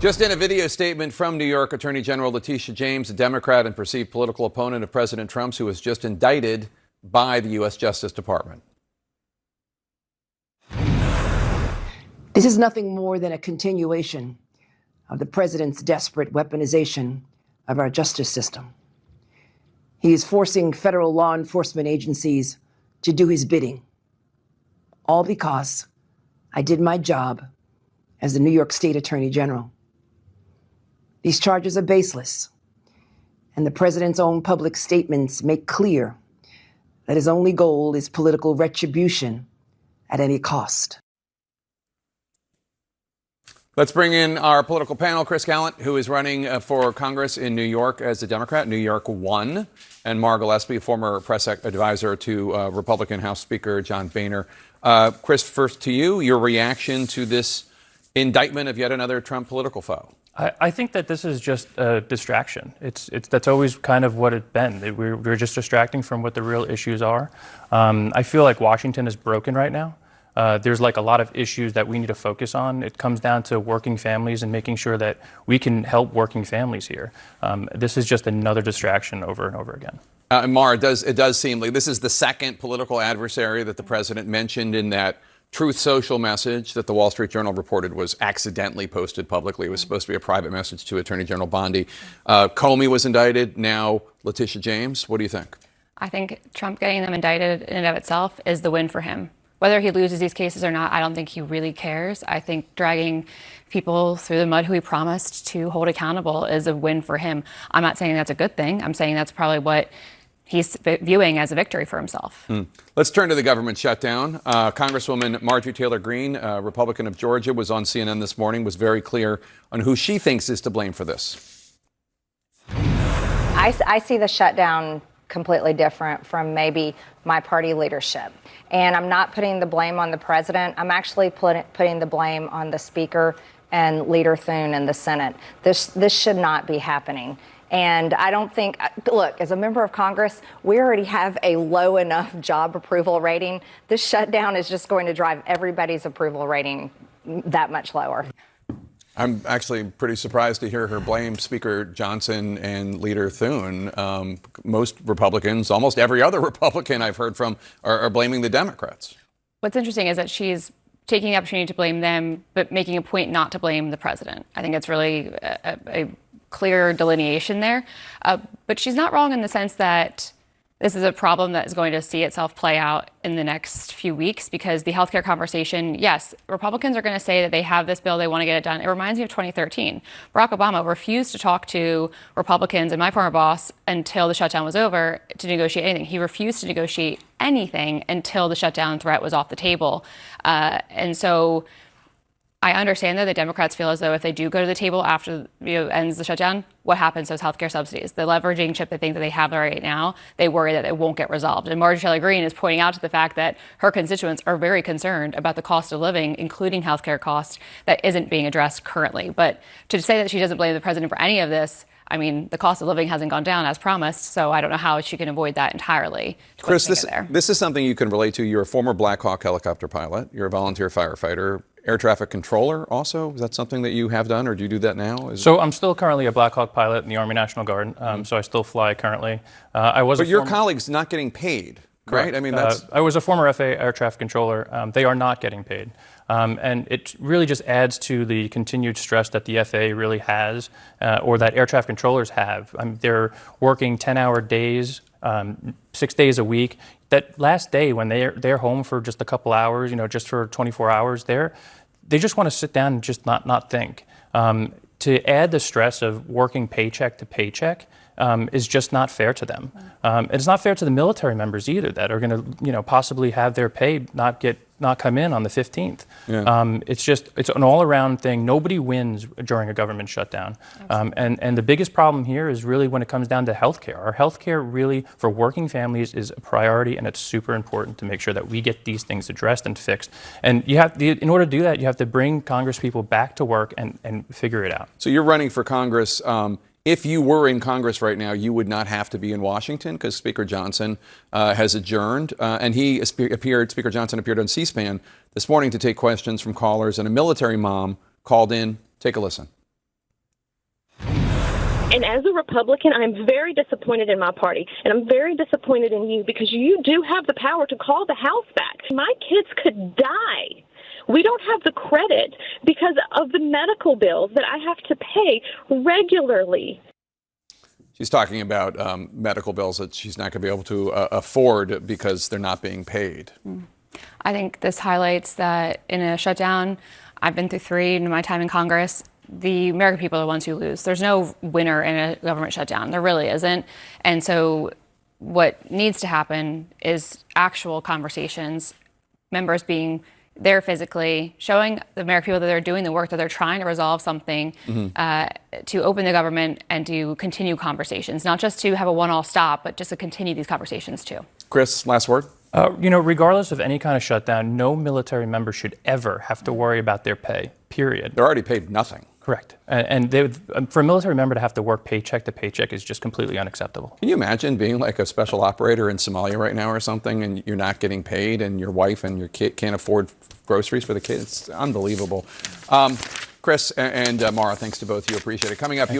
Just in a video statement from New York, Attorney General Letitia James, a Democrat and perceived political opponent of President Trump's, who was just indicted by the U.S. Justice Department. This is nothing more than a continuation of the president's desperate weaponization of our justice system. He is forcing federal law enforcement agencies to do his bidding, all because I did my job as the New York State Attorney General. These charges are baseless, and the president's own public statements make clear that his only goal is political retribution at any cost. Let's bring in our political panel. Chris Gallant, who is running for Congress in New York as a Democrat, New York 1, and Mara Gillespie, former press advisor to Republican House Speaker John Boehner. Chris, first to you, your reaction to this indictment of yet another Trump political foe. I think that this is just a distraction. That's always kind of what it's been. We're just distracting from what the real issues are. I feel like Washington is broken right now. There's like a lot of issues that we need to focus on. It comes down to working families and making sure that we can help working families here. This is just another distraction over and over again. Mara, it does seem like this is the second political adversary that the president mentioned in that Truth Social message that the Wall Street Journal reported was accidentally posted publicly. It was supposed to be a private message to Attorney General Bondi. Comey was indicted. Now Letitia James. What do you think? I think Trump getting them indicted in and of itself is the win for him. Whether he loses these cases or not, I don't think he really cares. I think dragging people through the mud who he promised to hold accountable is a win for him. I'm not saying that's a good thing. I'm saying that's probably what he's viewing as a victory for himself. Let's turn to the government shutdown. Congresswoman Marjorie Taylor Greene, Republican of Georgia, was on CNN this morning, was very clear on who she thinks is to blame for this. I see the shutdown completely different from maybe my party leadership. And I'm not putting the blame on the president. I'm actually putting the blame on the speaker and Leader Thune in the Senate. This should not be happening. And I don't think, look, as a member of Congress, we already have a low enough job approval rating. This shutdown is just going to drive everybody's approval rating that much lower. I'm actually pretty surprised to hear her blame Speaker Johnson and Leader Thune. Most Republicans, almost every other Republican I've heard from, are blaming the Democrats. What's interesting is that she's taking the opportunity to blame them, but making a point not to blame the president. I think it's really a clear delineation there. But she's not wrong in the sense that this is a problem that is going to see itself play out in the next few weeks, because the healthcare conversation, yes, Republicans are going to say that they have this bill, they want to get it done. It reminds me of 2013. Barack Obama refused to talk to Republicans and my former boss until the shutdown was over to negotiate anything. He refused to negotiate anything until the shutdown threat was off the table. And so I understand that the Democrats feel as though if they do go to the table after ends the shutdown, what happens to those healthcare subsidies? The leveraging chip they think that they have right now, they worry that it won't get resolved. And Marjorie Taylor Greene is pointing out to the fact that her constituents are very concerned about the cost of living, including healthcare costs, that isn't being addressed currently. But to say that she doesn't blame the president for any of this, I mean, the cost of living hasn't gone down as promised, so I don't know how she can avoid that entirely. Chris, this is something you can relate to. You're a former Black Hawk helicopter pilot. You're a volunteer firefighter. Air traffic controller also? Is that something that you have done, or do you do that now? I'm still currently a Black Hawk pilot in the Army National Guard, so I still fly currently. But your colleagues not getting paid, right? I mean, I was a former FAA air traffic controller. They are not getting paid. And it really just adds to the continued stress that the FAA really has, or that air traffic controllers have. They're working 10-hour days, 6 days a week. That last day when they're home for just a couple hours, just for 24 hours, they just want to sit down and just not think. To add the stress of working paycheck to paycheck is just not fair to them. It's not fair to the military members either that are going to, possibly have their pay not come in on the 15th. Yeah. It's an all-around thing. Nobody wins during a government shutdown. And the biggest problem here is really when it comes down to healthcare. Our healthcare really, for working families, is a priority, and it's super important to make sure that we get these things addressed and fixed. And in order to do that, you have to bring Congress people back to work and figure it out. So you're running for Congress. If you were in Congress right now, you would not have to be in Washington because Speaker Johnson has adjourned. And Speaker Johnson appeared on C-SPAN this morning to take questions from callers, and a military mom called in. Take a listen. And as a Republican, I'm very disappointed in my party, and I'm very disappointed in you because you do have the power to call the House back. My kids could die. We don't have the credit because of the medical bills that I have to pay regularly. She's talking about medical bills that she's not going to be able to afford because they're not being paid. I think this highlights that in a shutdown, I've been through 3 in my time in Congress, the American people are the ones who lose. There's no winner in a government shutdown. There really isn't. And so what needs to happen is actual conversations, members being there physically, showing the American people that they're doing the work, that they're trying to resolve something, to open the government and to continue conversations, not just to have a one-all stop, but just to continue these conversations too. Chris, last word? Regardless of any kind of shutdown, no military member should ever have to worry about their pay, period. They're already paid nothing. Correct. And for a military member to have to work paycheck to paycheck is just completely unacceptable. Can you imagine being like a special operator in Somalia right now or something, and you're not getting paid, and your wife and your kid can't afford groceries for the kids? It's unbelievable. Chris and Mara, thanks to both of you. Appreciate it. Coming up,